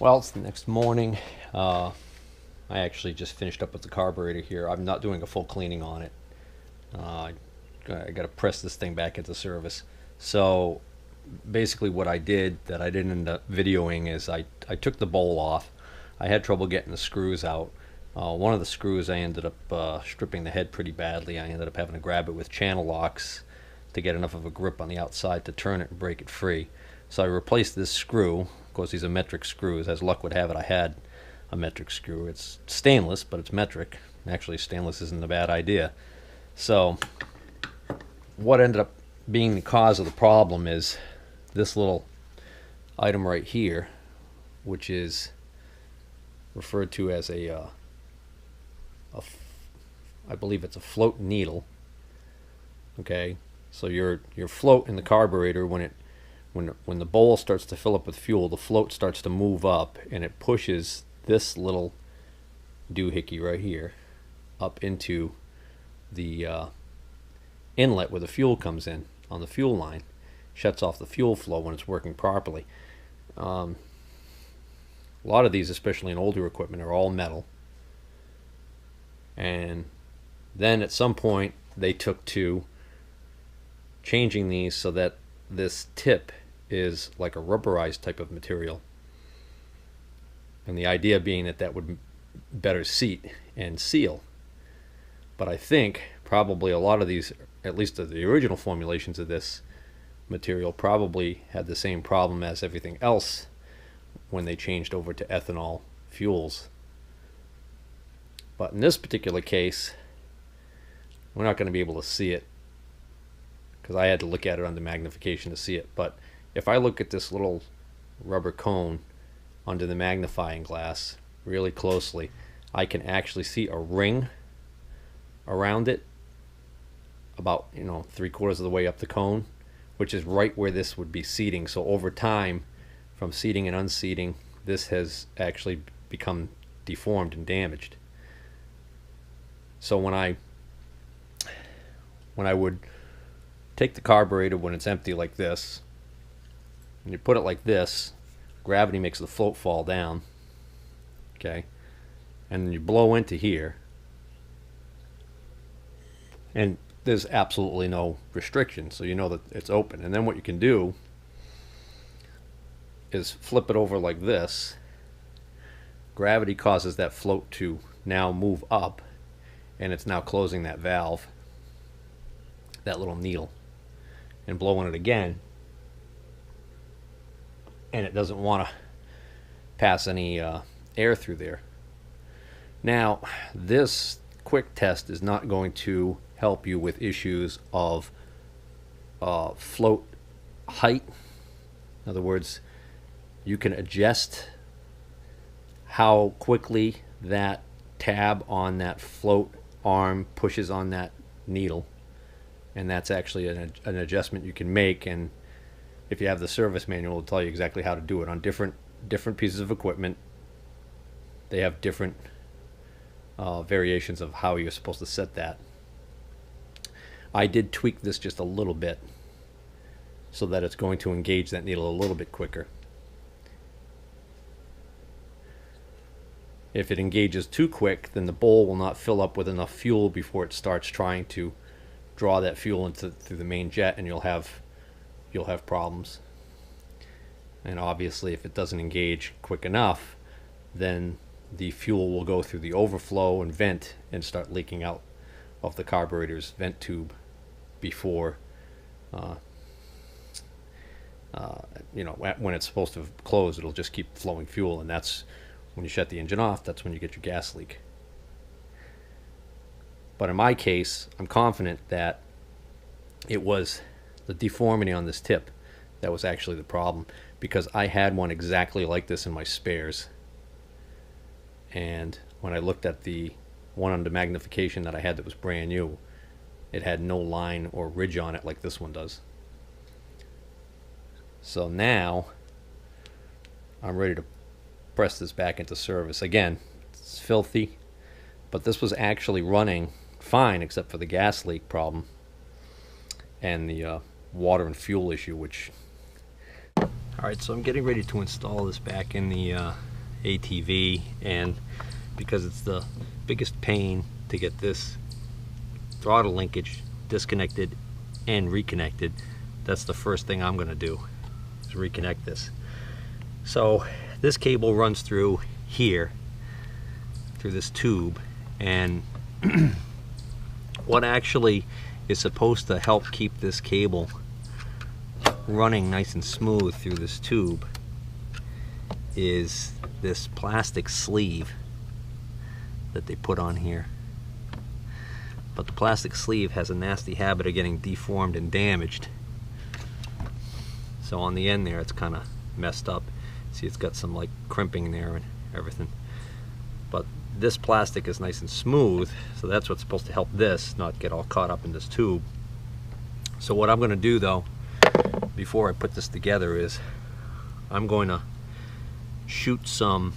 Well, it's the next morning. I actually just finished up with the carburetor here. I'm not doing a full cleaning on it. I got to press this thing back into service. So basically what I did that I didn't end up videoing is I took the bowl off. I had trouble getting the screws out. One of the screws I ended up stripping the head pretty badly. I ended up having to grab it with channel locks to get enough of a grip on the outside to turn it and break it free. So I replaced this screw. Of course, these are metric screws. As luck would have it, I had a metric screw. It's stainless, but it's metric. Actually, stainless isn't a bad idea. So what ended up being the cause of the problem is this little item right here, which is referred to as I believe it's a float needle. Okay, so your float in the carburetor, when the bowl starts to fill up with fuel, the float starts to move up and it pushes this little doohickey right here up into the inlet where the fuel comes in on the fuel line. Shuts off the fuel flow when it's working properly. A lot of these, especially in older equipment, are all metal. And then at some point they took to changing these so that this tip is like a rubberized type of material. And the idea being that that would better seat and seal. But I think probably a lot of these, at least the original formulations of this material, probably had the same problem as everything else when they changed over to ethanol fuels. But in this particular case, we're not going to be able to see it because I had to look at it under magnification to see it. But if I look at this little rubber cone under the magnifying glass really closely, I can actually see a ring around it about 3/4 of the way up the cone, which is right where this would be seating. So over time, from seating and unseating, this has actually become deformed and damaged. So when I would take the carburetor when it's empty like this, and you put it like this, gravity makes the float fall down, okay, and then you blow into here, and there's absolutely no restriction, so you know that it's open. And then what you can do is flip it over like this. Gravity causes that float to now move up, and it's now closing that valve, that little needle, and blow on it again, and it doesn't want to pass any air through there. Now, this quick test is not going to help you with issues of float height. In other words, you can adjust how quickly that tab on that float arm pushes on that needle, and that's actually an adjustment you can make. And if you have the service manual, it'll tell you exactly how to do it on different pieces of equipment. They have different variations of how you're supposed to set that. I did tweak this just a little bit so that it's going to engage that needle a little bit quicker. If it engages too quick, then the bowl will not fill up with enough fuel before it starts trying to draw that fuel through the main jet, and you'll have problems. And obviously, if it doesn't engage quick enough, then the fuel will go through the overflow and vent and start leaking out of the carburetor's vent tube before when it's supposed to close. It'll just keep flowing fuel, and that's when you shut the engine off. That's when you get your gas leak. But in my case, I'm confident that it was the deformity on this tip that was actually the problem, because I had one exactly like this in my spares. And when I looked at the one under magnification that I had that was brand new, it had no line or ridge on it like this one does. So now I'm ready to press this back into service. Again, it's filthy, but this was actually running fine except for the gas leak problem and the water and fuel issue, which... Alright, so I'm getting ready to install this back in the ATV, and because it's the biggest pain to get this throttle linkage disconnected and reconnected, that's the first thing I'm going to do, is reconnect this. So this cable runs through here, through this tube, and what actually is supposed to help keep this cable running nice and smooth through this tube is this plastic sleeve that they put on here. But the plastic sleeve has a nasty habit of getting deformed and damaged. So on the end there, it's kind of messed up. See, it's got some like crimping there and everything. But this plastic is nice and smooth, so that's what's supposed to help this not get all caught up in this tube. So what I'm going to do though, before I put this together, is I'm going to shoot some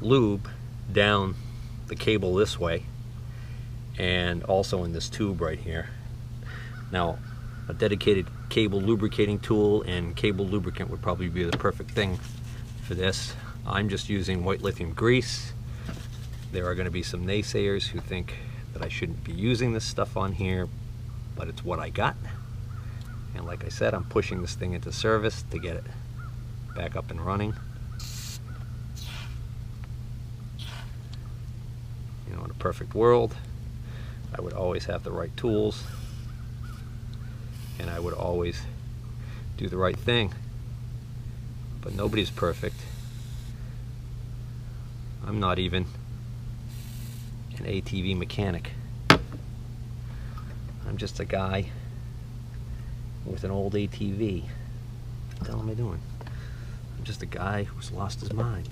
lube down the cable this way and also in this tube right here. Now, a dedicated cable lubricating tool and cable lubricant would probably be the perfect thing for this. I'm just using white lithium grease. There are going to be some naysayers who think that I shouldn't be using this stuff on here, but it's what I got. And like I said, I'm pushing this thing into service to get it back up and running. You know, in a perfect world, I would always have the right tools, and I would always do the right thing. But nobody's perfect. I'm not even an ATV mechanic. I'm just a guy with an old ATV. What the hell am I doing? I'm just a guy who's lost his mind.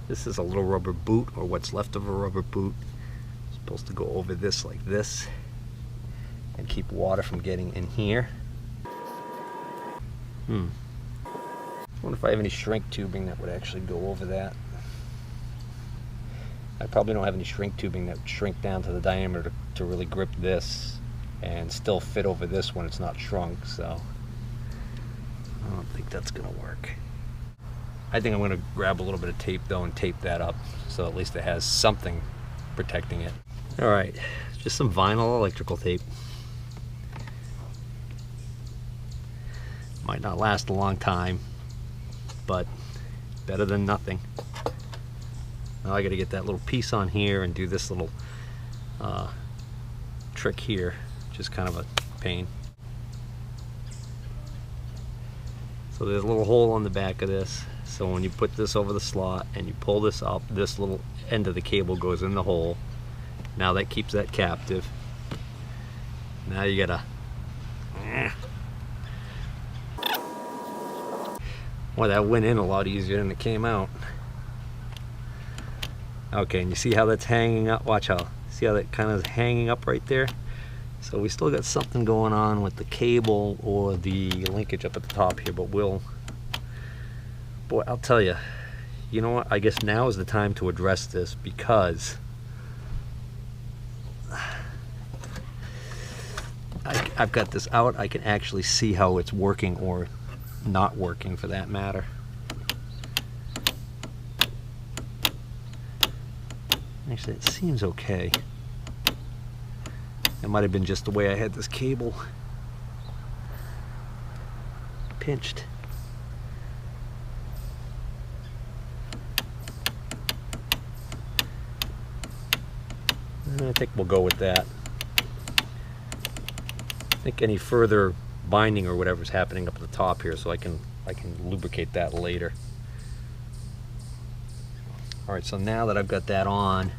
This is a little rubber boot, or what's left of a rubber boot. It's supposed to go over this like this and keep water from getting in here. I wonder if I have any shrink tubing that would actually go over that. I probably don't have any shrink tubing that would shrink down to the diameter to really grip this and still fit over this when it's not shrunk, so I don't think that's gonna work. I think I'm gonna grab a little bit of tape though and tape that up so at least it has something protecting it. All right, just some vinyl electrical tape. Might not last a long time, but better than nothing. Now I got to get that little piece on here and do this little trick here, which is kind of a pain. So there's a little hole on the back of this, so when you put this over the slot and you pull this up, this little end of the cable goes in the hole. Now that keeps that captive. Now you gotta well, that went in a lot easier than it came out. Okay, and you see how that's hanging up? Watch how, see how that kind of is hanging up right there? So we still got something going on with the cable or the linkage up at the top here, but we'll, boy, I'll tell you, you know what? I guess now is the time to address this, because I've got this out. I can actually see how it's working, or not working for that matter. Actually, it seems okay. It might have been just the way I had this cable pinched. I think we'll go with that. I think any further binding or whatever's happening up at the top here, so I can lubricate that later. Alright, so now that I've got that on,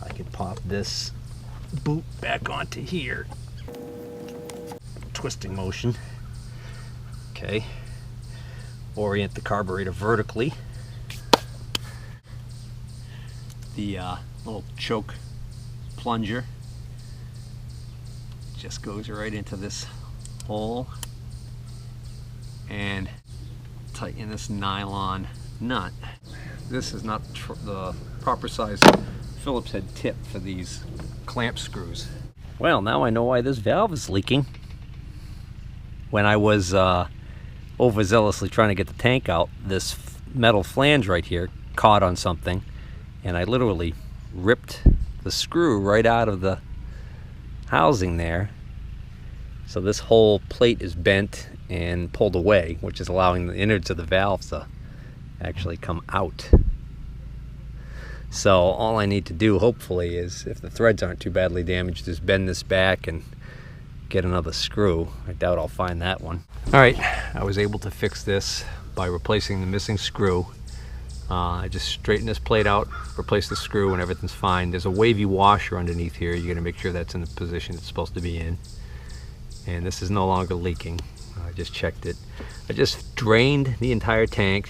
I can pop this boot back onto here. Twisting motion. Okay. Orient the carburetor vertically. The little choke plunger just goes right into this hole, and tighten this nylon nut. This is not the proper size Phillips head tip for these clamp screws. Well, now I know why this valve is leaking. when I was overzealously trying to get the tank out, this metal flange right here caught on something, and I literally ripped the screw right out of the housing there. So this whole plate is bent and pulled away, which is allowing the innards of the valves to actually come out. So all I need to do, hopefully, is, if the threads aren't too badly damaged, is bend this back and get another screw. I doubt I'll find that one. Alright, I was able to fix this by replacing the missing screw. I just straightened this plate out, replaced the screw, and everything's fine. There's a wavy washer underneath here. You're going to make sure that's in the position it's supposed to be in. And this is no longer leaking. I just checked it. I just drained the entire tank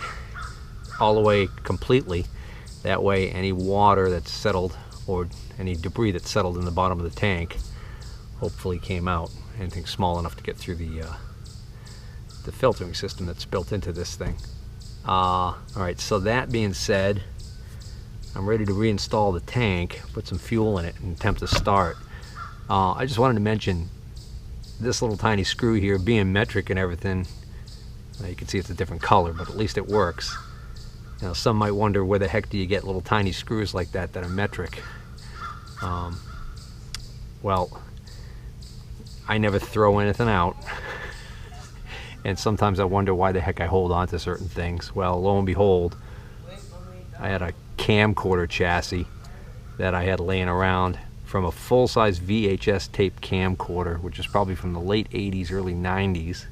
all the way completely. That way any water that's settled, or any debris that's settled in the bottom of the tank, hopefully came out. Anything small enough to get through the filtering system that's built into this thing. Alright, so that being said, I'm ready to reinstall the tank, put some fuel in it, and attempt to start. I just wanted to mention this little tiny screw here, being metric and everything. You can see it's a different color, but at least it works. Now, some might wonder, where the heck do you get little tiny screws like that are metric? Well, I never throw anything out. And sometimes I wonder why the heck I hold on to certain things. Well, lo and behold, I had a camcorder chassis that I had laying around from a full-size VHS tape camcorder, which is probably from the late 80s, early 90s.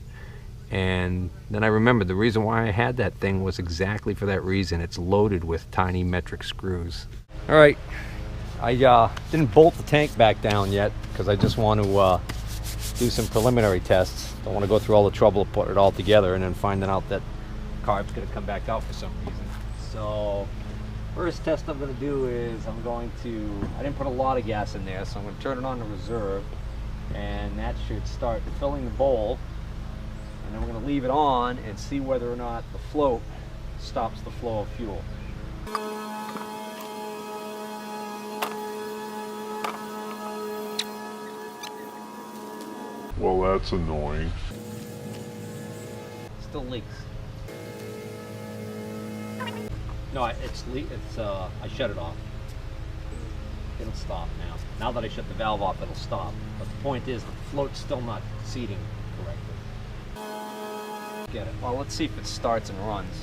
And then I remembered the reason why I had that thing was exactly for that reason. It's loaded with tiny metric screws. Alright, I didn't bolt the tank back down yet because I just want to do some preliminary tests. Don't want to go through all the trouble of putting it all together and then finding out that the carb's going to come back out for some reason. So first test I'm going to do is I didn't put a lot of gas in there, so I'm going to turn it on to reserve, and that should start filling the bowl. And then we're going to leave it on and see whether or not the float stops the flow of fuel. Well, that's annoying. Still leaks. No, I shut it off. It'll stop now. Now that I shut the valve off, it'll stop. But the point is, the float's still not seating correctly. Get it. Well, let's see if it starts and runs.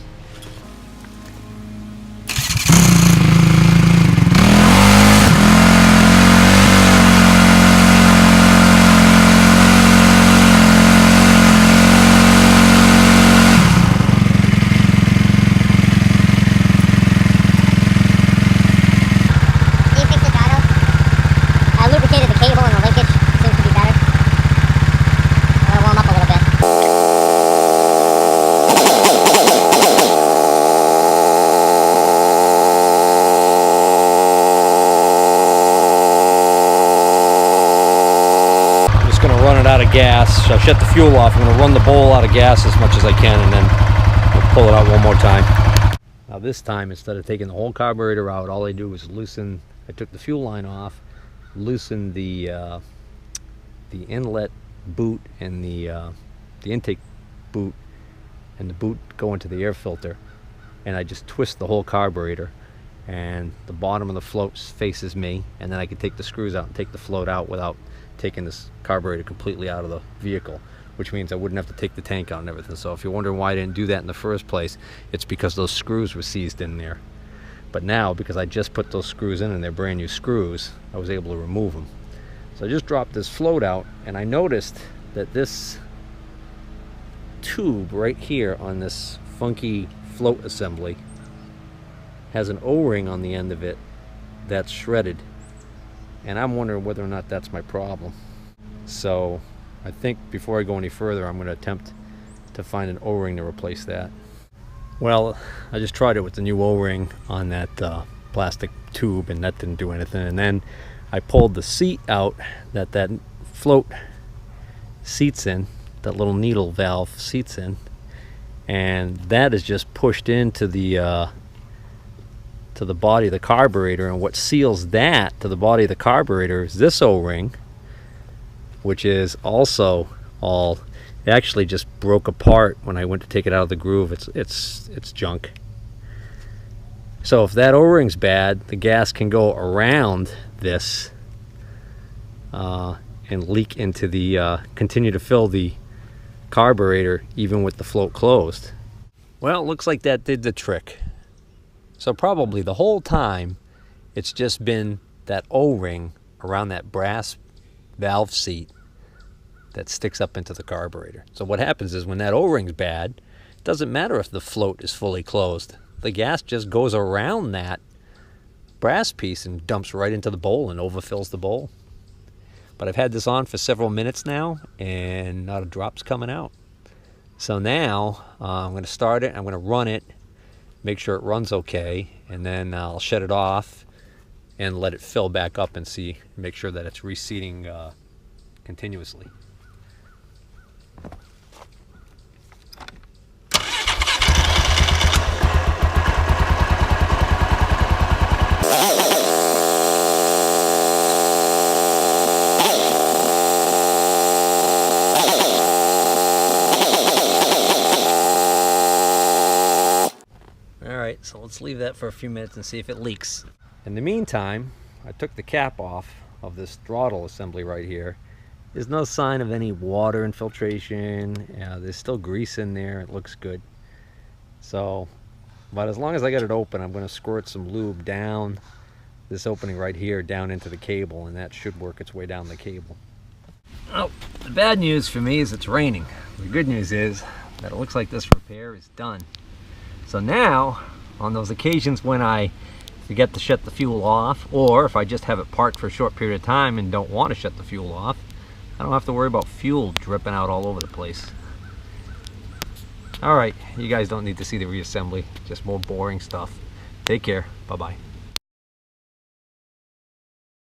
Out of gas. So I shut the fuel off. I'm going to run the bowl out of gas as much as I can, and then I'll pull it out one more time. Now this time, instead of taking the whole carburetor out, all I do is loosen. I took the fuel line off, loosened the inlet boot and the intake boot, and the boot go into the air filter, and I just twist the whole carburetor, and the bottom of the float faces me, and then I can take the screws out and take the float out without taking this carburetor completely out of the vehicle, which means I wouldn't have to take the tank out and everything. So if you're wondering why I didn't do that in the first place, it's because those screws were seized in there. But now, because I just put those screws in and they're brand new screws, I was able to remove them. So I just dropped this float out, and I noticed that this tube right here on this funky float assembly has an O-ring on the end of it that's shredded. And I'm wondering whether or not that's my problem. So I think before I go any further, I'm going to attempt to find an O-ring to replace that. Well, I just tried it with the new O-ring on that plastic tube, and that didn't do anything. And then I pulled the seat out that float seats in, that little needle valve seats in, and that is just pushed into the body of the carburetor, and what seals that to the body of the carburetor is this O-ring, which is also all It actually just broke apart when I went to take it out of the groove. It's junk. So if that O-ring's bad, the gas can go around this and leak into the, continue to fill the carburetor even with the float closed. Well, it looks like that did the trick. So probably the whole time it's just been that O-ring around that brass valve seat that sticks up into the carburetor. So what happens is when that O-ring's bad, it doesn't matter if the float is fully closed. The gas just goes around that brass piece and dumps right into the bowl and overfills the bowl. But I've had this on for several minutes now and not a drop's coming out. So now I'm going to start it, I'm going to run it, make sure it runs okay, and then I'll shut it off and let it fill back up and see, make sure that it's reseating continuously. Alright, so let's leave that for a few minutes and see if it leaks. In the meantime, I took the cap off of this throttle assembly right here. There's no sign of any water infiltration. There's still grease in there. It looks good. So, but as long as I got it open, I'm going to squirt some lube down this opening right here, down into the cable, and that should work its way down the cable. Oh, the bad news for me is it's raining. The good news is that it looks like this repair is done. So now, on those occasions when I forget to shut the fuel off, or if I just have it parked for a short period of time and don't want to shut the fuel off, I don't have to worry about fuel dripping out all over the place. Alright, you guys don't need to see the reassembly, just more boring stuff. Take care, bye-bye.